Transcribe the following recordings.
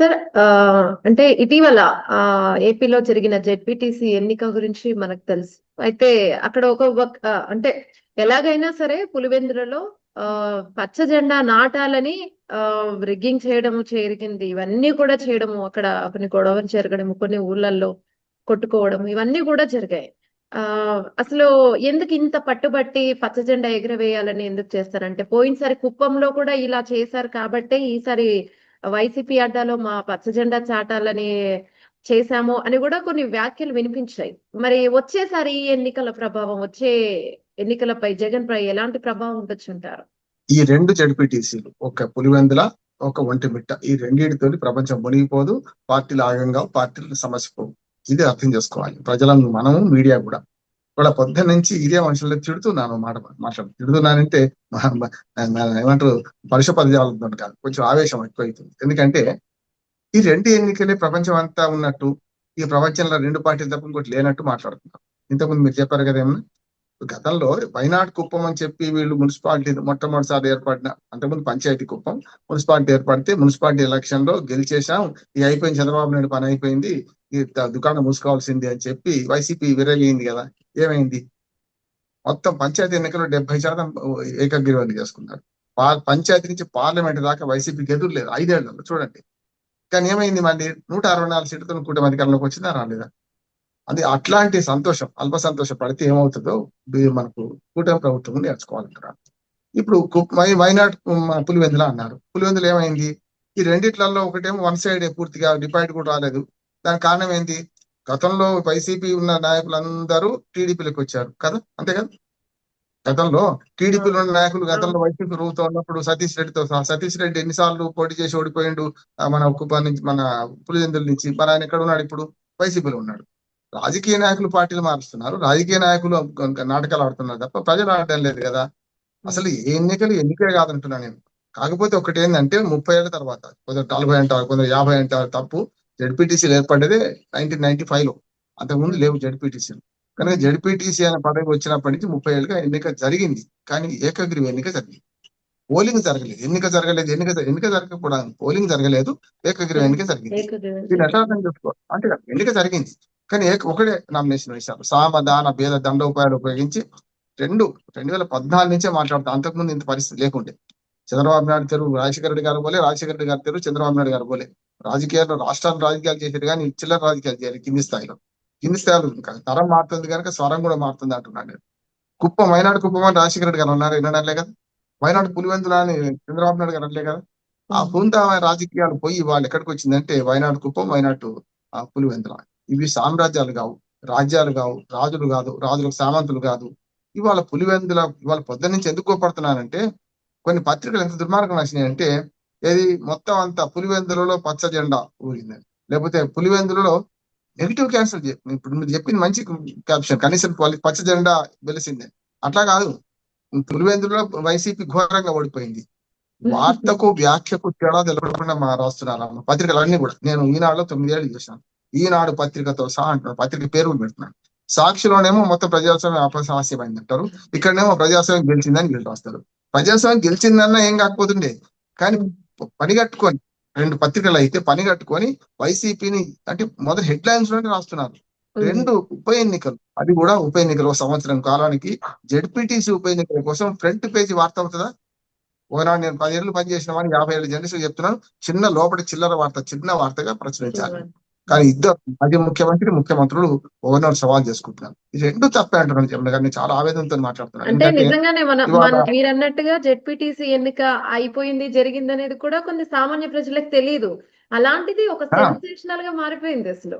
Sir అంటే ఇటీవల ఏపీలో జరిగిన జెడ్పీటీసీ ఎన్నిక గురించి మనకు తెలుసు. అయితే అక్కడ అంటే ఎలాగైనా సరే పులివెందులలో పచ్చ జెండా నాటాలని రిగ్గింగ్ చేయడం జరిగింది. ఇవన్నీ కూడా చేయడము, అక్కడ కొన్ని గొడవలు జరగడము, కొన్ని ఊర్లలో కొట్టుకోవడం, ఇవన్నీ కూడా జరిగాయి. ఆ అసలు ఎందుకు ఇంత పట్టుబట్టి పచ్చ జెండా ఎగురవేయాలని ఎందుకు చేస్తారంటే, పోయినసారి కుప్పంలో కూడా ఇలా చేశారు కాబట్టే ఈసారి వైసీపీ అడ్డాలో మా పచ్చ జెండా చాటాలని చేశాము అని కూడా కొన్ని వ్యాఖ్యలు వినిపించాయి. మరి వచ్చేసారి ఈ ఎన్నికల ప్రభావం, వచ్చే ఎన్నికలపై జగన్ పై ఎలాంటి ప్రభావం ఉండొచ్చు అంటారు? ఈ రెండు జడ్పీటీసీలు, ఒక పులివెందుల, ఒక ఒంటిమిట్ట, ఈ రెండింటితో ప్రపంచం మునిగిపోదు, పార్టీలు ఆగంగా, పార్టీలు సమస్య పోవు. ఇది అర్థం చేసుకోవాలి ప్రజలను, మనము, మీడియా కూడా. ఇవాళ పొద్దున్న నుంచి ఇదే మనుషులు తిడుతున్నాను, తిడుతున్నానంటే ఏమంటారు, పరుష పదజాలంతో కాదు, కొంచెం ఆవేశం ఎక్కువైతుంది. ఎందుకంటే ఈ రెండు ఎన్నికలే ప్రపంచం అంతా ఉన్నట్టు, ఈ ప్రపంచంలో రెండు పార్టీలు తప్ప ఇంకోటి లేనట్టు మాట్లాడుతున్నారు. ఇంతకుముందు మీరు చెప్పారు కదా ఏమన్నా, గతంలో వైనాడ్ కుప్పం అని చెప్పి వీళ్ళు మున్సిపాలిటీ మొట్టమొదటిసారి ఏర్పడిన, అంతకుముందు పంచాయతీ కుప్పం, మున్సిపాలిటీ ఏర్పడితే మున్సిపాలిటీ ఎలక్షన్ లో గెలిచేశాం, ఇది అయిపోయింది, చంద్రబాబు నాయుడు పని అయిపోయింది, ఈ దుకాణం మూసుకోవాల్సింది అని చెప్పి వైసీపీ విరగయింది కదా. ఏమైంది? మొత్తం పంచాయతీ ఎన్నికల్లో 70% ఏకగ్రీవాన్ని చేసుకున్నారు. పంచాయతీ నుంచి పార్లమెంట్ దాకా వైసీపీకి ఎదురు లేదు 5 ఏళ్లలో, చూడండి. కానీ ఏమైంది? మళ్ళీ 164 సీట్లతో కూటమి అధికారంలోకి వచ్చిందా, రాలేదా? అది అట్లాంటి సంతోషం, అల్ప సంతోషం పడితే ఏమవుతుందో మనకు కూటమి ప్రభుత్వం నేర్చుకోవాలంటారు. ఇప్పుడు వైనాడ్ పులివెందుల అన్నారు. పులివెందులు ఏమైంది? ఈ రెండిట్లలో ఒకటేమో వన్ సైడ్, పూర్తిగా డిపాజిట్ కూడా రాలేదు. దానికి కారణం ఏంది? గతంలో వైసీపీ ఉన్న నాయకులందరూ టీడీపీలోకి వచ్చారు కదా, అంతే కదా. గతంలో టీడీపీలో ఉన్న నాయకులు గతంలో వైసీపీ రూతో ఉన్నప్పుడు సతీష్ రెడ్డి ఎన్నిసార్లు పోటీ చేసి ఓడిపోయిండు మన కుప్పం నుంచి, మన పులివెందుల నుంచి. మరి ఆయన ఎక్కడ ఉన్నాడు? ఇప్పుడు వైసీపీలో ఉన్నాడు. రాజకీయ నాయకులు పార్టీలు మారుస్తున్నారు, రాజకీయ నాయకులు నాటకాలు ఆడుతున్నారు తప్ప ప్రజలు ఆడటం లేదు కదా. అసలు ఏ ఎన్నికే కాదంటున్నా నేను. కాకపోతే ఒకటి ఏంటంటే, 30 ఏళ్ల తర్వాత, కొందరు 40 అంటారు, కొందరు 50 అంటారు. తప్పు. జెడ్పీటీసీలు ఏర్పడేదే 1995 లో, అంతకుముందు లేవు జెడ్పీటీసీలు. కనుక జెడ్పీటీసీ అనే పదవి వచ్చినప్పటి నుంచి 30 ఏళ్ళుగా ఎన్నిక జరిగింది, కానీ ఏకగ్రీవ ఎన్నిక జరిగింది. పోలింగ్ జరగలేదు, ఎన్నిక జరగకపోవడానికి పోలింగ్ జరగలేదు, ఏకగ్రీవ ఎన్నిక జరిగింది. దీన్ని ఎట్లా అర్థం చేసుకోవాలి అంటే, ఎన్నిక జరిగింది కానీ ఒకటే నామినేషన్ వేశారు. సామధాన భేద దండోపాయాలు ఉపయోగించి 2014 నుంచే మాట్లాడుతాం. అంతకుముందు ఇంత పరిస్థితి లేకుండే. చంద్రబాబు నాయుడు తెరువు రాజశేఖర రెడ్డి గారు పోలే, రాజశేఖర రెడ్డి గారు తెరువు చంద్రబాబు నాయుడు గారు పోలే. రాజకీయాల్లో రాష్ట్రాలు రాజకీయాలు చేశారు కానీ చిల్లర రాజకీయాలు చేయాలి కింది స్థాయిలో. తరం మారుతుంది కనుక స్వరం కూడా మారుతుంది అంటున్నాడు నేను. కుప్పం, వైనాడు కుప్పం అని రాజశేఖర రెడ్డి గారు ఉన్నారు, వినడాలే కదా. వైనాడు పులివెందుల అని చంద్రబాబు నాయుడు గారు అనలే కదా. ఆ పూంతా రాజకీయాలు పోయి వాళ్ళు ఎక్కడికి వచ్చిందంటే వైనాడు కుప్పం, వైనాడు పులివెందుల. ఇవి సామ్రాజ్యాలు కావు, రాజ్యాలు కావు, రాజులు కాదు, రాజులకు సామంతులు కాదు. ఇవాళ పులివెందుల, ఇవాళ పొద్దున్న నుంచి ఎందుకు కోపడుతున్నానంటే, కొన్ని పత్రికలు ఎంత దుర్మార్గం రాసినాయంటే, ఏది మొత్తం అంతా పులివెందులలో పచ్చ జెండా ఊరిందని, లేకపోతే పులివెందులలో నెగిటివ్ క్యాన్సల్. ఇప్పుడు మీరు చెప్పింది మంచి క్యాప్షన్, కనీసం పచ్చ జెండా వెలిసిందని. అట్లా కాదు, పులివెందులలో వైసీపీ ఘోరంగా ఓడిపోయింది. వార్తకు వ్యాఖ్యకు తేడా తెలపకుండా రాస్తున్నారు పత్రికలన్నీ కూడా. నేను ఈనాడులో 9 ఏళ్ళు చేశాను, ఈనాడు పత్రికతో సహా అంటున్నాను, పత్రిక పేరు పెడుతున్నాను. సాక్షిలోనేమో మొత్తం ప్రజాస్వామ్యం అపహాస్యమైంది అంటారు, ఇక్కడనేమో ప్రజాస్వామ్యం గెలిచిందని వీళ్ళు రాస్తారు. ప్రజాస్వామ్యం గెలిచిందన్నా ఏం కాకపోతుండే, కానీ పనిగట్టుకొని 2 పత్రికలు అయితే పనిగట్టుకొని వైసీపీని అంటే మొదటి హెడ్లైన్స్ లోనే రాస్తున్నారు. 2 ఉప ఎన్నికలు, అది కూడా ఉప ఎన్నికలు 1 సంవత్సరం కాలానికి జెడ్పీటీసీ ఉప ఎన్నికల కోసం ఫ్రంట్ పేజీ వార్త అవుతుందా? ఒకనాడు నేను 10 ఏళ్ళు పనిచేసిన వాడిని, 50 ఏళ్ళు జర్నలిస్ట్ చెప్తున్నాను, చిన్న లోపలి చిల్లర వార్త, చిన్న వార్తగా ప్రచురించాలి. కానీ ఇద్దరు మాజీ ముఖ్యమంత్రులు గవర్నర్ సవాల్ చేసుకుంటున్నారు. ఇది 2 తప్పే అంటున్నాను జగన్ గారిని, చాలా ఆవేదనతో మాట్లాడుతున్నాను. అంటే నిజంగానే మీరు అన్నట్టుగా జెడ్పీటీసీ ఎన్నిక అయిపోయింది, జరిగింది అనేది కూడా కొన్ని సామాన్య ప్రజలకు తెలియదు. అలాంటిది ఒక సెన్సేషనల్ గా మారిపోయింది అసలు.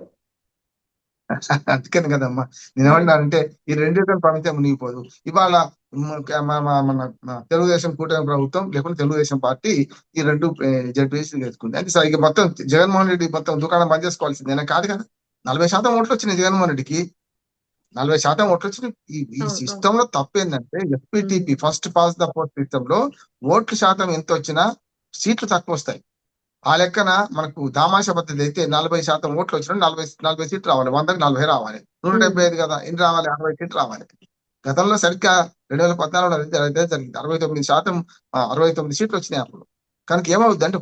అందుకని కదమ్మా నేను ఏమన్నానంటే, ఈ 2 ప్రపంచం మునిగిపోదు. ఇవాళ మన తెలుగుదేశం కూటమి ప్రభుత్వం, లేకుంటే తెలుగుదేశం పార్టీ ఈ 2 జడ్పీసీ వేసుకుంది. అంటే సరిగ్గా మొత్తం జగన్మోహన్ రెడ్డి మొత్తం దుకాణం బంద్ చేసుకోవాల్సిందేనా? కాదు కదా. 40% ఓట్లు వచ్చినాయి జగన్మోహన్ రెడ్డికి, 40% ఓట్లు వచ్చినాయి. ఈ సిస్టమ్ లో తప్పేందంటే, FPTP first past the post system లో ఓట్ల శాతం ఎంత వచ్చినా సీట్లు తక్కువ వస్తాయి. ఆ లెక్కన మనకు దామాషా పద్ధతి అయితే 40% ఓట్లు వచ్చినా 40 సీట్లు రావాలి, 100కి 40 రావాలి. 175 కదా, ఎన్ని రావాలి? 60 సీట్లు రావాలి. గతంలో సరిగ్గా 2014 జరిగింది, 69% 69 సీట్లు వచ్చినాయి అప్పుడు. కనుక ఏమవుద్ది అంటే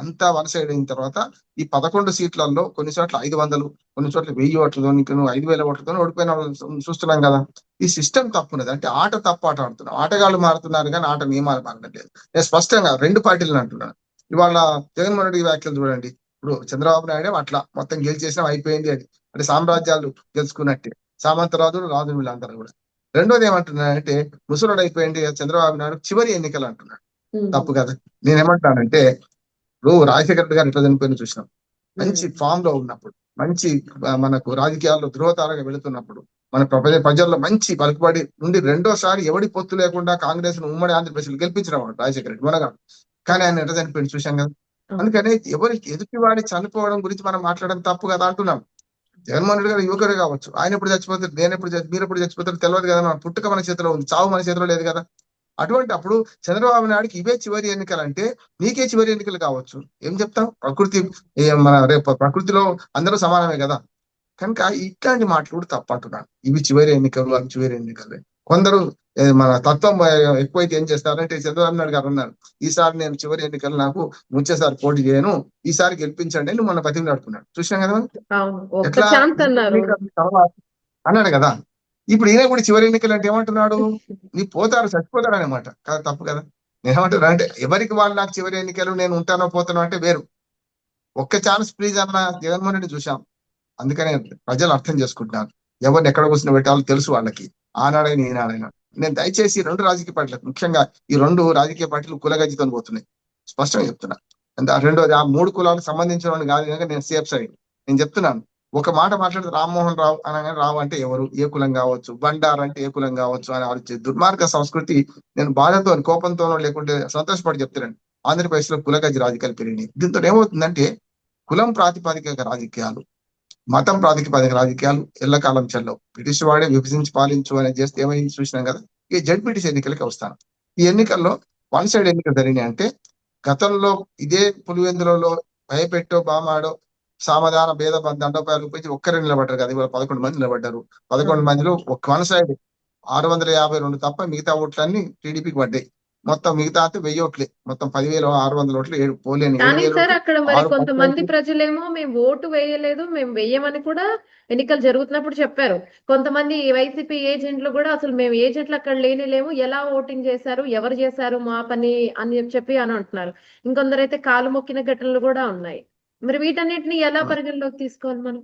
అంతా వన్ సైడ్ అయిన తర్వాత ఈ 11 సీట్లలో కొన్ని చోట్ల 500, కొన్ని చోట్ల 1000 ఓట్లతో, నీకు 5000 ఓట్లతో ఓడిపోయిన వాళ్ళని చూస్తున్నాం కదా. ఈ సిస్టమ్ తప్పున్నది. అంటే ఆట తప్పు ఆట ఆడుతున్నాం. ఆటగాళ్ళు మారుతున్నారు కానీ ఆట నియమాలు మారట్లేదు. నేను స్పష్టంగా 2 పార్టీలను అంటున్నాను. ఇవాళ జగన్మోహన్ రెడ్డి వ్యాఖ్యలు చూడండి. ఇప్పుడు చంద్రబాబు నాయుడు అట్లా మొత్తం గెలిచేసినా అయిపోయింది అని, అంటే సామ్రాజ్యాలు గెలుచుకున్నట్టే, సామంతరాజులు రాజులు వీళ్ళందరూ కూడా. రెండోది ఏమంటున్నాడంటే ముసలుడు అయిపోయింది చంద్రబాబు నాయుడు చివరి ఎన్నికలు అంటున్నాడు. తప్పు కదా. నేనేమంటానంటే ఇప్పుడు రాజశేఖర రెడ్డి గారు ఎట్లా చనిపోయిన చూసినాం. మంచి ఫామ్ లో ఉన్నప్పుడు, మంచి మనకు రాజకీయాల్లో ధృవతారగా వెళుతున్నప్పుడు, మన ప్రజల్లో మంచి పలుకుబడి ఉండి రెండోసారి ఎవడి పొత్తు లేకుండా కాంగ్రెస్ ను ఉమ్మడి ఆంధ్రప్రదేశ్ లో గెలిపించిన వాడు రాజశేఖర రెడ్డి మనగా. కానీ ఆయన ఎట్లా చనిపోయిన చూసాం కదా. అందుకని ఎవరికి ఎదుటివాడి చనిపోవడం గురించి మనం మాట్లాడడం తప్పు కదా అంటున్నాం. జగన్మోహన్ రెడ్డి గారు యువకుడు కావచ్చు, ఆయన ఎప్పుడు చచ్చిపోతారు, మీరు ఎప్పుడు చచ్చిపోతారు తెలియదు కదా. మన పుట్టుక మన చేతిలో ఉంది, చావు మన చేతిలో లేదు కదా. అటువంటి అప్పుడు చంద్రబాబు నాయుడుకి ఇవే చివరి ఎన్నికలు అంటే నీకే చివరి ఎన్నికలు కావచ్చు. ఏం చెప్తాం? మన రేపు ప్రకృతిలో అందరూ సమానమే కదా. కనుక ఇట్లాంటి మాటలు కూడా తప్పు అంటున్నాను. ఇవి చివరి ఎన్నికలు, అవి చివరి ఎన్నికలు. కొందరు మన తత్వం ఎక్కువైతే ఏం చేస్తారంటే చంద్రబాబు నాయుడు గారు అన్నారు, ఈసారి నేను చివరి ఎన్నికలు నాకు వచ్చేసారి పోటీ చేయను, ఈసారి గెలిపించండి అని మన బతికి నడుపుకున్నాడు. చూసినాం కదా ఎట్లా అన్నాడు కదా. ఇప్పుడు ఈయన కూడా చివరి ఎన్నికలు అంటే ఏమంటున్నాడు, నీ పోతారు చచ్చిపోతాడు అనమాట. కాదు, తప్పు కదా. నేనేమంటున్నా అంటే ఎవరికి వాళ్ళు నాకు చివరి ఎన్నికలు, నేను ఉంటానో పోతానో అంటే వేరు. ఒక్క ఛాన్స్ ప్లీజ్ అన్న జగన్మోహన్ రెడ్డి చూసాం. అందుకనే ప్రజలు అర్థం చేసుకుంటున్నారు. ఎవరిని ఎక్కడ కూర్చుని పెట్టాలో తెలుసు వాళ్ళకి, ఆనాడైనా ఈనాడైనా. నేను దయచేసి 2 రాజకీయ పార్టీలకు, ముఖ్యంగా ఈ 2 రాజకీయ పార్టీలు కులగజ్జితో పోతున్నాయి, స్పష్టంగా చెప్తున్నా. రెండోది ఆ 3 కులాలకు సంబంధించిన వాళ్ళు కాదు కనుక నేను సేఫ్ సైడ్ నేను చెప్తున్నాను. ఒక మాట మాట్లాడితే రామ్మోహన్ రావు అనగానే రావు అంటే ఎవరు, ఏ కులం కావచ్చు, బండారు అంటే ఏ కులం కావచ్చు అని ఆలోచించే దుర్మార్గ సంస్కృతి నేను బాధతో కోపంతోనో లేకుంటే సంతోషపడి చెప్తున్నాను. ఆంధ్రప్రదేశ్ లో కులగజ్జి రాజకీయాలు పెరిగినాయి. దీంతో ఏమవుతుందంటే కులం ప్రాతిపదిక రాజకీయాలు, మతం ప్రాతిపదిక రాజకీయాలు ఎల్లకాలం చెల్లవు. బ్రిటిష్ వాడే విభజించి పాలించు అనేది చేస్తే ఏమైంది చూసినాం కదా. ఈ జడ్పీటీసీ ఎన్నికలకి వస్తాను. ఈ ఎన్నికల్లో వన్ సైడ్ ఎన్నికలు జరిగినాయి అంటే గతంలో ఇదే పులివెందులలో భయపెట్టో బామాడో సామధాన భేద దండోపాయాలు ఉపయోగించి ఒక్కరే నిలబడ్డారు కదా. ఇవాళ 11 మంది నిలబడ్డారు. 11 మందిలో ఒక వన్ సైడ్ 652 తప్ప మిగతా ఓట్లన్నీ టీడీపీకి పడ్డాయి. మొత్తం మిగతా అంటే 1000 ఓట్లే. మొత్తం 10,600 ఓట్లు 7 పోలేని కానీ 7,000 సార్ ఓట్లు అక్కడ మరి 6% కొంతమంది ప్రజలేమో మేము ఓటు వేయలేదు, మేము వెయ్యమని కూడా ఎన్నికలు జరుగుతున్నప్పుడు చెప్పారు. కొంతమంది వైసీపీ ఏజెంట్లు కూడా అసలు మేము ఏజెంట్లు అక్కడ లేము, ఎలా ఓటింగ్ చేశారు, ఎవరు చేశారు మా పని అని చెప్పి అని అంటున్నారు. ఇంకొందరైతే కాలు మొక్కిన ఘటనలు కూడా ఉన్నాయి. మరి వీటన్నిటిని ఎలా పరిగణలోకి తీసుకోవాలి మనం?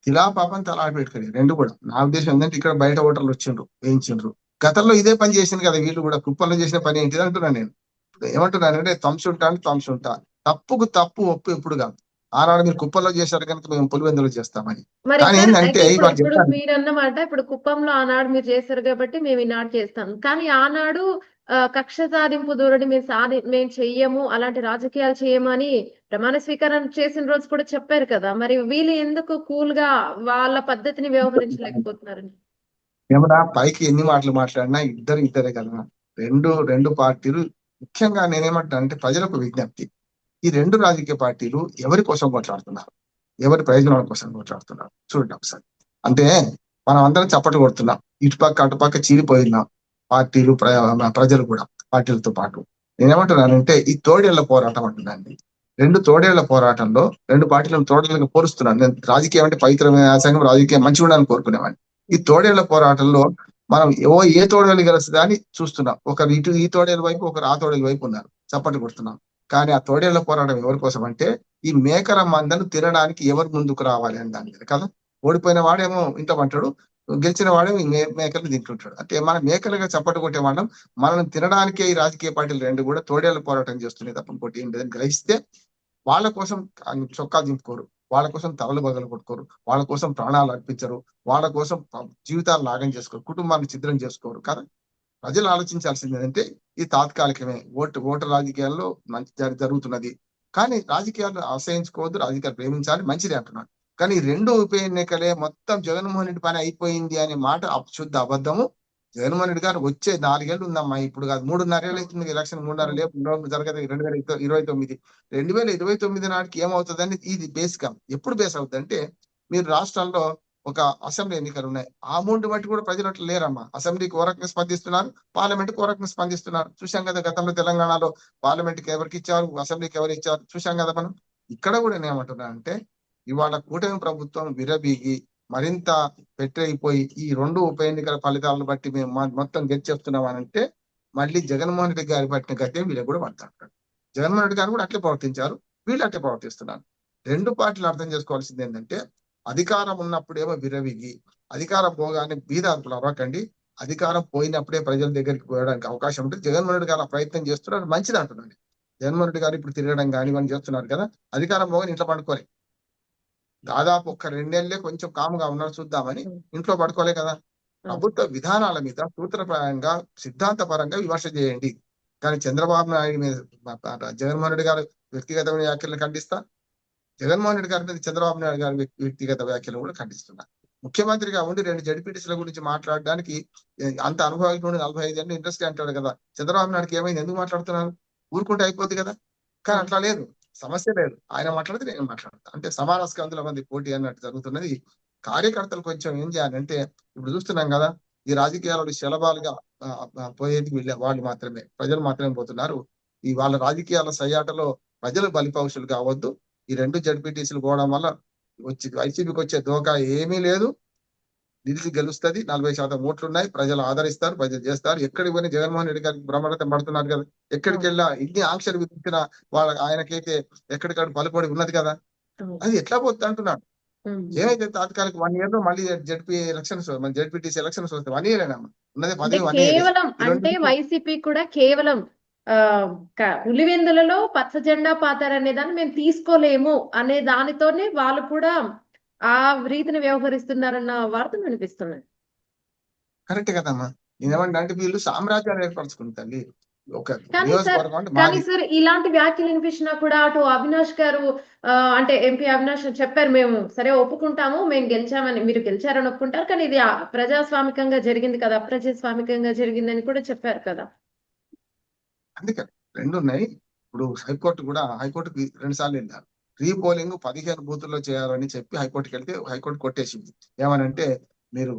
ఇలా పాపం తలా పెట్టుకోండి 2 కూడా. నా ఉద్దేశం ఏంటంటే ఇక్కడ బయట ఓటర్లు వచ్చిండ్రు, వేయించిండ్రు. గతంలో ఇదే పని చేసింది కదా వీళ్ళు కూడా. కుప్పంలో చేసిన పని ఏంటిది అంటున్నాను నేను. ఏమంటున్నానంటే తంశుంటా తప్పుకు తప్పు ఒప్పు ఎప్పుడు కాదు. ఆనాడు మీరు కుప్పంలో చేశారు కనుక మేము పులివెందులో చేస్తామని. మరి కానీ సార్ ఏంటంటే అయితే ఇప్పుడు ఇవాళ చెప్తాను, మీరు అన్నమాట, ఇప్పుడు కుప్పంలో ఆనాడు మీరు చేశారు కాబట్టి మేము ఈనాడు చేస్తాం. కానీ ఆనాడు కక్ష సాధింపు ధోరణి మేము చెయ్యము, అలాంటి రాజకీయాలు చేయము అని ప్రమాణ స్వీకారం చేసిన రోజు కూడా చెప్పారు కదా. మరి వీళ్ళు ఎందుకు కూల్ గా వాళ్ళ పద్ధతిని వ్యవహరించలేకపోతున్నారని? ఏమన్నా పైకి ఎన్ని మాటలు మాట్లాడినా ఇద్దరే కదా. రెండు పార్టీలు. ముఖ్యంగా నేనేమంటా అంటే ప్రజలకు విజ్ఞప్తి, ఈ 2 రాజకీయ పార్టీలు ఎవరి కోసం కొట్లాడుతున్నారు, ఎవరి ప్రయోజనాల కోసం కొట్లాడుతున్నారు చూడండి ఒకసారి. అంటే మనం అందరం చప్పట్లు కొడుతున్నాం, ఇటుపక్క అటుపక్క చీలిపోయినాం పార్టీలు, ప్రజలు కూడా పార్టీలతో పాటు. నేనేమంటున్నానంటే ఈ తోడేళ్ల పోరాటం అంటున్నాను. 2 తోడేళ్ల పోరాటంలో 2 పార్టీలను తోడేళ్ళగా పోరుస్తున్నాను. నేను రాజకీయం అంటే పవిత్రమైన సంఘం, రాజకీయం మంచిగా ఉండాలని కోరుకునేవాడిని. ఈ తోడేళ్ల పోరాటంలో మనం ఏ తోడేళ్ళు గెలుస్తుందా అని చూస్తున్నాం. ఒకరు ఇటు ఈ తోడేళ్ళ వైపు, ఒకరు ఆ తోడేళ్ళ వైపు ఉన్నారు, చప్పట్లు కొడుతున్నాం. కానీ ఆ తోడేళ్ల పోరాటం ఎవరి కోసం అంటే ఈ మేకల మందను తినడానికి ఎవరు ముందుకు రావాలి అని దాని మీద కదా. ఓడిపోయిన వాడేమో ఇంటమంటాడు, గెలిచిన వాడేమో ఈ మేకలు తింటుంటాడు. అంటే మన మేకలుగా చప్పట్లు కొట్టే వాళ్ళం మనం తినడానికే ఈ రాజకీయ పార్టీలు 2 కూడా తోడేళ్ల పోరాటం చేస్తున్నాయి తప్ప ఇంకోటి ఏం లేదని గ్రహిస్తే వాళ్ళ కోసం చొక్కా దింపుకోరు, వాళ్ళ కోసం తలలు బగలు కొట్టుకోరు, వాళ్ళ కోసం ప్రాణాలు అర్పించరు, వాళ్ళ కోసం జీవితాలు నాగం చేసుకోరు, కుటుంబాన్ని ఛిద్రం చేసుకోరు కదా. ప్రజలు ఆలోచించాల్సింది ఏంటంటే ఈ తాత్కాలికమే ఓటు రాజకీయాల్లో మంచి జరుగుతున్నది. కానీ రాజకీయాలు ఆశ్రయించుకోవద్దు, రాజకీయాలు ప్రేమించాలి, మంచిది అంటున్నాను. కానీ 2 ఉప ఎన్నికలే మొత్తం జగన్మోహన్ రెడ్డి పని అయిపోయింది అనే మాట శుద్ధ అబద్ధము. జగన్మోహన్ రెడ్డి గారు వచ్చే 4 ఏళ్ళు ఉందమ్మా, ఇప్పుడు కాదు 3.5 ఏళ్ళు అవుతుంది ఎలక్షన్, 3.5 ఏళ్ళు జరగదు 2029. 2029 నాటికి ఏమవుతుందని ఇది బేస్ గా ఎప్పుడు బేస్ అవుతుంది అంటే మీరు రాష్ట్రాల్లో ఒక అసెంబ్లీ ఎన్నికలు ఉన్నాయి. ఆ అమౌంట్ బట్టి కూడా ప్రజలు అట్లా లేరమ్మా. అసెంబ్లీకి ఓ రకంగా స్పందిస్తున్నారు, పార్లమెంట్కి ఓ రకంగా స్పందిస్తున్నారు. చూశాం కదా గతంలో తెలంగాణలో పార్లమెంట్కి ఎవరికి ఇచ్చారు, అసెంబ్లీకి ఎవరు ఇచ్చారు చూశాం కదా మనం. ఇక్కడ కూడా నేనేమంటున్నా అంటే ఇవాళ కూటమి ప్రభుత్వం విరబీగి మరింత పెట్టయిపోయి ఈ 2 ఉప ఎన్నికల ఫలితాలను బట్టి మేము మొత్తం గెలిచి చెప్తున్నాం అని అంటే మళ్ళీ జగన్మోహన్ రెడ్డి గారి పట్టిన గతే వీళ్ళకి కూడా పడతారు. జగన్మోహన్ రెడ్డి గారు కూడా అట్లే ప్రవర్తించారు, వీళ్ళు అట్లే ప్రవర్తిస్తున్నారు. 2 పార్టీలు అర్థం చేసుకోవాల్సింది ఏంటంటే అధికారం ఉన్నప్పుడేమో విరవిగి, అధికారం పోగానే బీదార్పులు అవ్వకండి. అధికారం పోయినప్పుడే ప్రజల దగ్గరికి పోయడానికి అవకాశం ఉంటుంది. జగన్మోహన్ రెడ్డి గారు ఆ ప్రయత్నం చేస్తున్నారు, మంచిది అంటున్నాను. జగన్మోహన్ రెడ్డి గారు ఇప్పుడు తిరగడం కానీ ఇవన్నీ చేస్తున్నారు కదా, అధికారం పోగానే ఇంట్లో పడుకోలే. దాదాపు ఒక 2 నెలలే కొంచెం కాముగా ఉన్నారు చూద్దామని ఇంట్లో పడుకోలే కదా. ప్రభుత్వ విధానాల మీద సూత్రప్రాయంగా సిద్ధాంతపరంగా విమర్శ చేయండి. కానీ చంద్రబాబు నాయుడు మీద జగన్మోహన్ రెడ్డి గారు వ్యక్తిగతమైన వ్యాఖ్యలను ఖండిస్తా, జగన్మోహన్ రెడ్డి గారి మీద చంద్రబాబు నాయుడు గారి వ్యక్తిగత వ్యాఖ్యలు కూడా ఖండిస్తున్నా. ముఖ్యమంత్రిగా ఉండి 2 జడ్పీటీసీల గురించి మాట్లాడడానికి అంత అనుభవం 45 ఏళ్ళు ఇంట్రెస్ట్ అంటాడు కదా. చంద్రబాబు నాయుడుకి ఏమైంది, ఎందుకు మాట్లాడుతున్నారు? ఊరుకుంటే అయిపోద్ది కదా. కానీ అట్లా లేదు, సమస్య లేదు. ఆయన మాట్లాడితే నేను మాట్లాడతా, అంటే సమాన స్కందుల మంది పోటీ అన్నట్టు జరుగుతున్నది. కార్యకర్తలు కొంచెం ఏం చేయాలంటే ఇప్పుడు చూస్తున్నాం కదా, ఈ రాజకీయాలు శలభాలుగా పోయేది వాళ్ళు మాత్రమే, ప్రజలు మాత్రమే పోతున్నారు. ఈ వాళ్ళ రాజకీయాల సయ్యాటలో ప్రజలు బలిపౌషులు కావద్దు. ఈ 2 జడ్పీటీసీలు పోవడం వల్ల వైసీపీకి వచ్చే దోకా ఏమీ లేదు. నిలిచి గెలుస్తుంది, 40% ఓట్లు ఉన్నాయి, ప్రజలు ఆదరిస్తారు, ప్రజలు చేస్తారు. ఎక్కడికి పోయినా జగన్మోహన్ రెడ్డి గారికి బ్రహ్మరథం పడుతున్నారు కదా. ఎక్కడికి వెళ్ళా ఇన్ని ఆంక్షలు విధించిన ఆయనకైతే ఎక్కడికక్కడ పలుపడి ఉన్నది కదా. అది ఎట్లా పోతుంది అంటున్నాడు. ఏమైతే తాత్కాలిక 1 year లో మళ్ళీ జడ్పీటీసీ ఎలక్షన్స్ వస్తాయి. 1 year ఉన్నది అంటే పదవి 1 year. కేవలం అంటే వైసీపీ కూడా కేవలం పులివెందులలో పచ్చ జెండా పాతారనే దాన్ని మేము తీసుకోలేము అనే దానితోనే వాళ్ళు కూడా ఆ రీతిని వ్యవహరిస్తున్నారన్న వార్తలు వినిపిస్తున్నాయి. కరెక్ట్ కదమ్మా. నేనేమంటా అంటే వీళ్ళు సామ్రాజ్యాలు ఏర్పరచుకుంటారు. ఒక కానీ నియోజకవర్గం అంటే కానీ మాది. సార్ ఇలాంటి వ్యాఖ్యలు వినిపించినా కూడా అటు అవినాష్ గారు అంటే ఎంపీ అవినాష్ చెప్పారు, మేము సరే ఒప్పుకుంటాము, మేము గెలిచామని, మీరు గెలిచారని ఒప్పుకుంటారు, కానీ ఇది ప్రజాస్వామికంగా జరిగింది కదా, అప్రజాస్వామికంగా జరిగిందని కూడా చెప్పారు కదా. అందుకే 2 ఉన్నాయి. ఇప్పుడు హైకోర్టుకి 2 సార్లు వెళ్ళారు. రీపోలింగ్ 15 బూతుల్లో చేయాలని చెప్పి హైకోర్టుకి వెళ్తే హైకోర్టు కొట్టేసింది. ఏమనంటే మీరు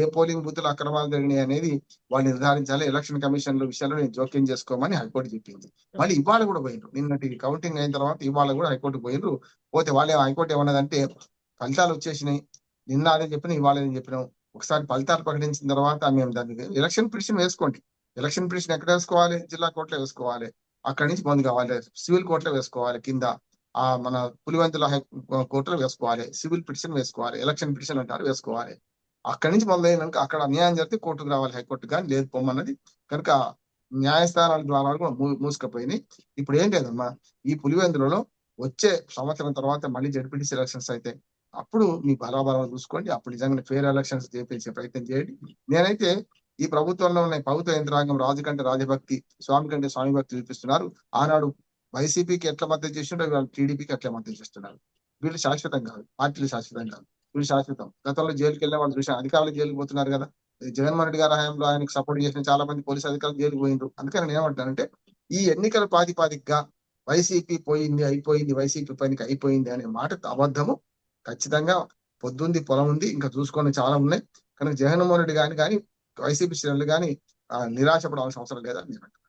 ఏ పోలింగ్ బూతులు అక్రమాలు జరిగినాయి అనేది వాళ్ళు నిర్ధారించాలి, ఎలక్షన్ కమిషన్ల విషయాల్లో నేను జోక్యం చేసుకోమని హైకోర్టు చెప్పింది. మళ్ళీ ఇవాళ కూడా పోయిండ్రు, నిన్నటి కౌంటింగ్ అయిన తర్వాత ఇవాళ కూడా హైకోర్టు పోయిండ్రు. పోతే హైకోర్టు ఏమన్నదంటే ఫలితాలు వచ్చేసినాయి, నిన్న అదే చెప్పిన ఇవాళ ఏం చెప్పినాం, ఒకసారి ఫలితాలు ప్రకటించిన తర్వాత మేము దాన్ని ఎలక్షన్ పిటిషన్ వేసుకోండి. ఎలక్షన్ పిటిషన్ ఎక్కడ వేసుకోవాలి? జిల్లా కోర్టులో వేసుకోవాలి. అక్కడి నుంచి బంద్ కావాలి, సివిల్ కోర్టులో వేసుకోవాలి, కింద మన పులివెందుల కోర్టులో వేసుకోవాలి, సివిల్ పిటిషన్ వేసుకోవాలి, ఎలక్షన్ పిటిషన్ అంటారు వేసుకోవాలి. అక్కడి నుంచి మొదలైనాక అక్కడ అన్యాయం జరిగితే కోర్టుకు రావాలి, హైకోర్టు కానీ లేదు పొమ్మన్నది. కనుక న్యాయస్థానాల ద్వారా కూడా మూసుకుపోయినాయి. ఇప్పుడు ఏం లేదమ్మా, ఈ పులివెందులలో వచ్చే సంవత్సరం తర్వాత మళ్ళీ జడ్పీటీసీ ఎలక్షన్స్ అయితే అప్పుడు మీ బలాబలాలు చూసుకోండి. అప్పుడు నిజంగా ఫెయిర్ ఎలక్షన్స్ చేపించే ప్రయత్నం చేయండి. నేనైతే ఈ ప్రభుత్వంలో ఉన్న ప్రభుత్వ యంత్రాంగం రాజు కంటే రాజభక్తి, స్వామి కంటే స్వామి భక్తి చూపిస్తున్నారు. ఆనాడు వైసీపీకి ఎట్లా మద్దతు చేస్తుంటారు, వీళ్ళు టీడీపీకి ఎట్లా మద్దతు చేస్తున్నారు. వీళ్ళు శాశ్వతం కాదు, పార్టీలు శాశ్వతం కాదు, వీళ్ళు శాశ్వతం. గతంలో జైలుకి వెళ్ళిన వాళ్ళు చూసాం, అధికారులు జైలుకి పోతున్నారు కదా. జగన్మోహన్ రెడ్డి గారి హయాంలో ఆయనకు సపోర్ట్ చేసిన చాలా మంది పోలీసు అధికారులు జైలుకి పోయినారు. అందుకని నేను ఏమంటానంటే ఈ ఎన్నికల ప్రాతిపాదికగా వైసీపీ పోయింది, అయిపోయింది, వైసీపీ పనికి అయిపోయింది అనే మాట అబద్ధము. ఖచ్చితంగా పొద్దుంది, పొలం ఉంది, ఇంకా చూసుకొని చాలా ఉన్నాయి. కనుక జగన్మోహన్ రెడ్డి గాని వైసీపీ శ్రేణులు కానీ నిరాశపడాల్సిన అవసరం లేదని నేను అంటున్నాను.